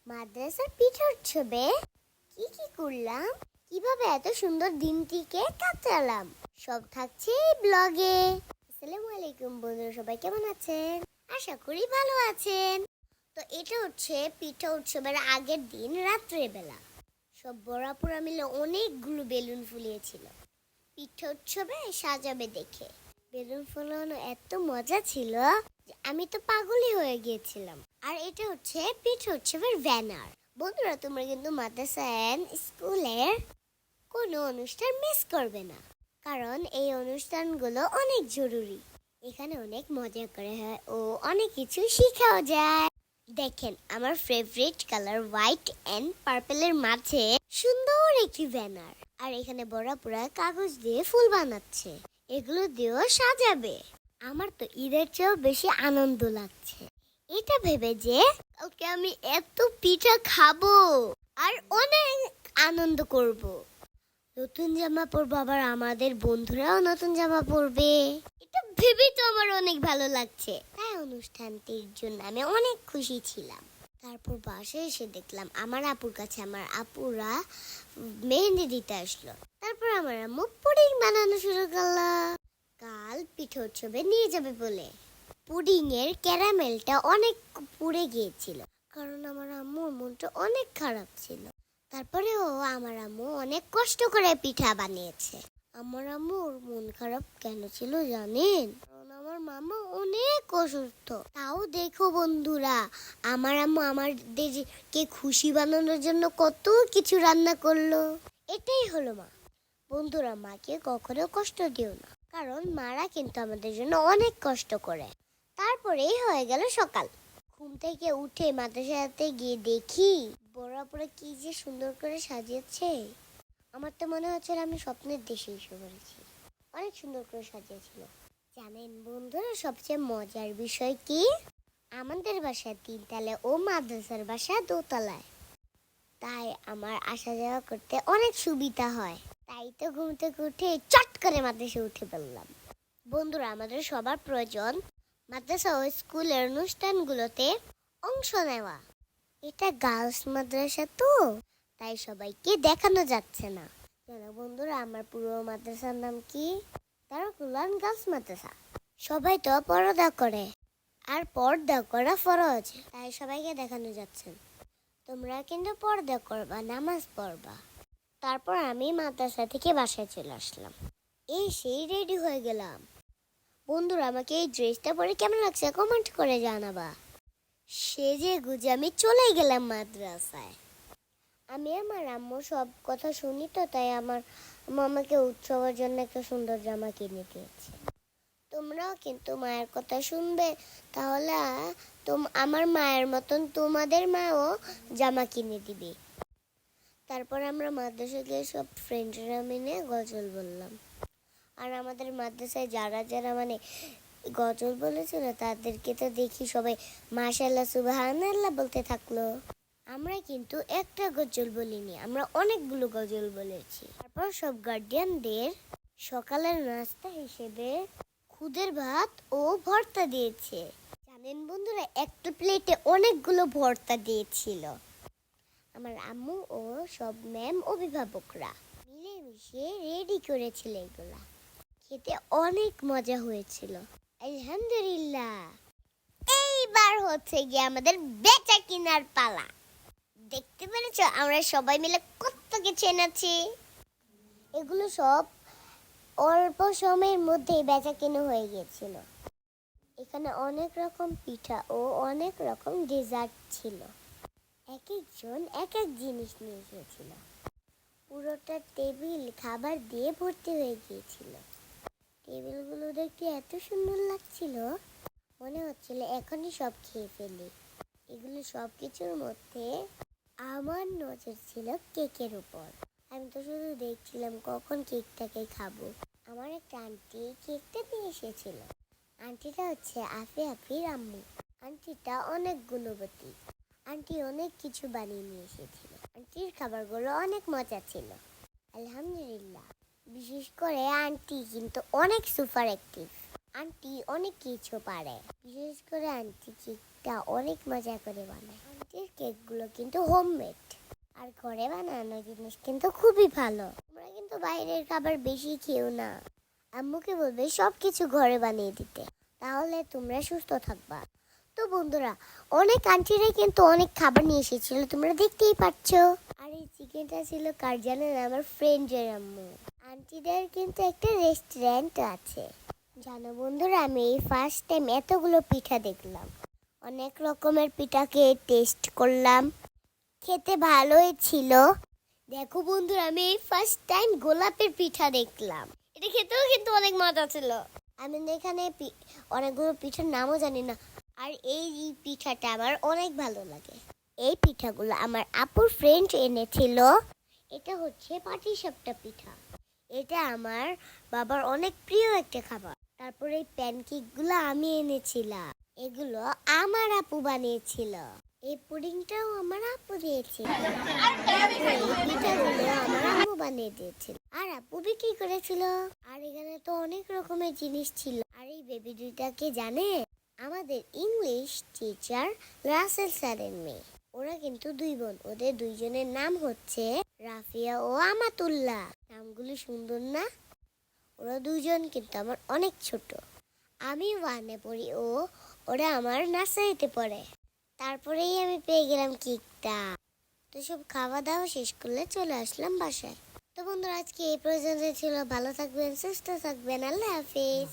মাদ্রাসার পিঠা উৎসবে কি কি করলাম, কিভাবে এত সুন্দর দিনটিকে কাটালাম, সব থাকছে এই ব্লগে। আসসালামু আলাইকুম বন্ধুরা, সবাই কেমন আছেন? আশা করি ভালো আছেন। তো এটা হচ্ছে পিঠা উৎসবের আগের দিন রাত্রেবেলা সব বড়াপুরা মিলে অনেকগুলো বেলুন ফুলিয়েছিল পিঠা উৎসবে সাজাবে দেখে। বেলুন ফোলানো এত মজা ছিল যে আমি তো পাগলই হয়ে গিয়েছিলাম। আর এটা হচ্ছে পিঠা উৎসবের ব্যানার। বন্ধুরা, তোমরা কিন্তু মাদ্রাসা এন্ড স্কুলের কোনো অনুষ্ঠান মিস করবে না, কারণ এই অনুষ্ঠানগুলো অনেক জরুরি। এখানে অনেক মজা করে হয় ও অনেক কিছু শেখাও যায়। দেখেন, আমার ফেভারিট কালার হোয়াইট এন্ড পার্পলের মাঝে সুন্দর একটি ব্যানার। আর এখানে বড়াপুরা কাগজ দিয়ে ফুল বানাচ্ছে, এগুলো দিয়েও সাজাবে। আমার তো ঈদের চেয়েও বেশি আনন্দ লাগছে এটা ভেবে যে কালকে আমি এত পিঠা খাবো আর অনেক আনন্দ করব। নতুন জামা পরবো, আবার আমাদের বন্ধুরাও নতুন জামা পরবে। এটা ভেবে তো আমার অনেক ভালো লাগছে। তাই অনুষ্ঠানটির জন্য আমি অনেক খুশি ছিলাম। তারপর বাসায় এসে দেখলাম আমার আপুর কাছে আমার আপুরা মেহেন্দি দিতে আসলো। তারপর আমার আম্মু পুডিং বানানো শুরু করলো, কাল পিঠা উৎসবে নিয়ে যাবে বলে। পুডিং এর ক্যারামেলটা অনেক পুড়ে গিয়েছিল, কারণ আমার আম্মুর মনটা অনেক খারাপ ছিল। তারপরেও আমার আম্মু অনেক কষ্ট করে পিঠা বানিয়েছে। আমার আম্মুর মন খারাপ কেন ছিল জানেন? কারণ আমার মামা অনেক অসুস্থ। তাও দেখো বন্ধুরা, আমার আম্মু আমাদেরকে খুশি বানানোর জন্য কত কিছু রান্না করলো। এটাই হলো মা। বন্ধুরা, মাকে কখনো কষ্ট দিও না, কারণ মারা কিন্তু আমাদের জন্য অনেক কষ্ট করে। তারপরেই হয়ে গেল সকাল। ঘুম থেকে উঠে মাদ্রাসাতে গিয়ে দেখি বড়াপুরা কি যে সুন্দর করে সাজিয়েছে। আমার তো মনে হচ্ছে আমি স্বপ্নের দেশে এসে পড়েছি। অনেক সুন্দর করে সাজিয়েছিল। জানেন বন্ধুরা, সবচেয়ে মজার বিষয় কি? আমাদের বাসা 3 তলায় ও মাদ্রাসার বাসা 2 তলায়। তাই আমার আসা যাওয়া করতে অনেক সুবিধা হয়। তাই তো ঘুম থেকে উঠে চট করে মাদ্রাসা উঠে পড়লাম। বন্ধুরা, আমাদের সবার প্রয়োজন মাদ্রাসা ও স্কুলের অনুষ্ঠানগুলোতে অংশ নেওয়া। এটা গার্লস মাদ্রাসা তো, তাই সবাইকে দেখানো যাচ্ছে না। জানো বন্ধুরা, আমার পুরো মাদ্রাসার নাম কি? দারুল গার্লস মাদ্রাসা। সবাই তো পর্দা করে, আর পর্দা করা ফরজ, তাই সবাইকে দেখানো যাচ্ছে। তোমরা কিন্তু পর্দা করবা, নামাজ পড়বা। তারপর আমি মাদ্রাসা থেকে বাসায় চলে আসলাম। সেই রেডি হয়ে গেলাম। বন্ধুরা, আমাকে এই ড্রেসটা পরে কেমন লাগছে কমেন্ট করে জানাবা। সেজে গুজে আমি চলে গেলাম মাদ্রাসায়। আমি আমার আম্মুর সব কথা শুনি তো, তাই আমার আম্মু আমাকে উৎসবের জন্য একটা সুন্দর জামা কিনে দিয়েছে। তোমরাও কিন্তু মায়ের কথা শুনবে, তাহলে আমার মায়ের মতন তোমাদের মাও জামা কিনে দিবে। তারপর আমরা মাদ্রাসায় গিয়ে সব ফ্রেন্ডরা মিলে গজল বললাম। আর আমাদের মাদ্রাসায় যারা যারা গজল বলেছিল তাদেরকে তো দেখি সবাই মাশাআল্লাহ সুবহানাল্লাহ বলতে থাকলো। আমরা কিন্তু একটা গজল বলিনি, আমরা অনেকগুলো গজল বলেছি। তারপর সব গার্ডিয়ানদের সকালের নাস্তা হিসেবে খুদের ভাত ও ভর্তা দিয়েছে। জানেন বন্ধুরা, একটা প্লেটে অনেকগুলো ভর্তা দিয়েছিল। আমার আম্মু ও সব ম্যাম অভিভাবকরা মিলেমিশে রেডি করেছিল এগুলা। খেতে অনেক মজা হয়েছিল, আলহামদুলিল্লাহ। এইবার হচ্ছে গিয়ে আমাদের বেচা কিনার পালা। দেখতে পেরেছো আমরা সবাই মিলে কত কিছু এনেছি। এগুলো সব অল্প সময়ের মধ্যেই বেচা কিনা হয়ে গিয়েছিল। এখানে অনেক রকম পিঠা ও অনেক রকম ডেজার্ট ছিল। এক একজন এক এক জিনিস নিয়ে এসেছিল। পুরোটা টেবিল খাবার দিয়ে ভর্তি হয়ে গিয়েছিল। টেবিলগুলো দেখতে এত সুন্দর লাগছিল, মনে হচ্ছিল এখনই সব খেয়ে ফেলি। এগুলো সব কিছুর মধ্যে আমার নজর ছিল কেকের উপর। আমি তো শুধু দেখছিলাম কখন কেকটাকে খাবো। আমার একটা আন্টি কেকটা নিয়ে এসেছিল। আন্টিটা হচ্ছে আফির আম্মু। আন্টিটা অনেক গুণবতী। আন্টি অনেক কিছু বানিয়ে নিয়ে এসেছিল। আন্টির খাবারগুলো অনেক মজা ছিল, আলহামদুলিল্লাহ। বিশেষ করে আন্টি কিন্তু অনেক সুপার অ্যাক্টিভ। আন্টি অনেক কিছু পারে। বিশেষ করে আন্টি কেকটা অনেক মজা করে বানায়। আন্টির কেকগুলো কিন্তু হোমমেড আর ঘরে বানানো জিনিস কিন্তু খুবই ভালো। তোমরা কিন্তু বাইরের খাবার বেশি খেও না। আম্মুকে বলবে সবকিছু ঘরে বানিয়ে দিতে, তাহলে তোমরা সুস্থ থাকবা। তো বন্ধুরা, অনেক আন্টিরাই কিন্তু অনেক খাবার নিয়ে এসেছিল, তোমরা দেখতেই পাচ্ছ। আর এই চিকেনটা ছিল কার জানেন? আমার ফ্রেন্ডের আম্মু। আন্টিদের কিন্তু একটা রেস্টুরেন্ট আছে জানো বন্ধুরা। আমি এই ফার্স্ট টাইম এতগুলো পিঠা দেখলাম, অনেক রকমের পিঠাকে টেস্ট করলাম, খেতে ভালোই ছিল। দেখো বন্ধুরা, আমি এই ফার্স্ট টাইম গোলাপের পিঠা দেখলাম, এটা খেতেও কিন্তু অনেক মজা ছিল। আমি এখানে অনেকগুলো পিঠার নামও জানি না, আর এই পিঠাটা আমার অনেক ভালো লাগে। এই পিঠাগুলো আমার আপুর ফ্রেন্ড এনেছিল। এটা হচ্ছে পাটিসাপটা পিঠা, এটা আমার বাবার অনেক প্রিয় একটা খাবার। তারপরে এই প্যানকেকগুলো আমি এনেছিলাম, এগুলো আমার আপু বানিয়েছিল। এই পুডিংটাও আমার আপু দিয়েছিল। তারপরে এই পিঠাগুলো আমার আম্মু বানিয়ে দিয়েছিল আর আপু বিক্রি করেছিল। আর এখানে তো অনেক রকমের জিনিস ছিল। আর এই বেবি দুইটাকে জানে? আমাদের ইংলিশ টিচার রাসেল স্যারের মেয়ে। ওরা কিন্তু দুই বোন, ওদের দুইজনের নাম হচ্ছে রাফিয়া ও আমাতুল্লাহ। নামগুলো সুন্দর না? ওরা দুইজন কিন্তু আমার অনেক ছোট, আমি 1-এ পড়ি, ওরা আমার নার্সারিতে পড়ে। তারপরেই আমি পেয়ে গেলাম কেকটা। তো সব খাওয়া দাওয়া শেষ করলে চলে আসলাম বাসায়। তো বন্ধুরা, আজকে এই পর্যন্ত ছিল। ভালো থাকবেন, সুস্থ থাকবেন, আল্লাহ হাফিজ।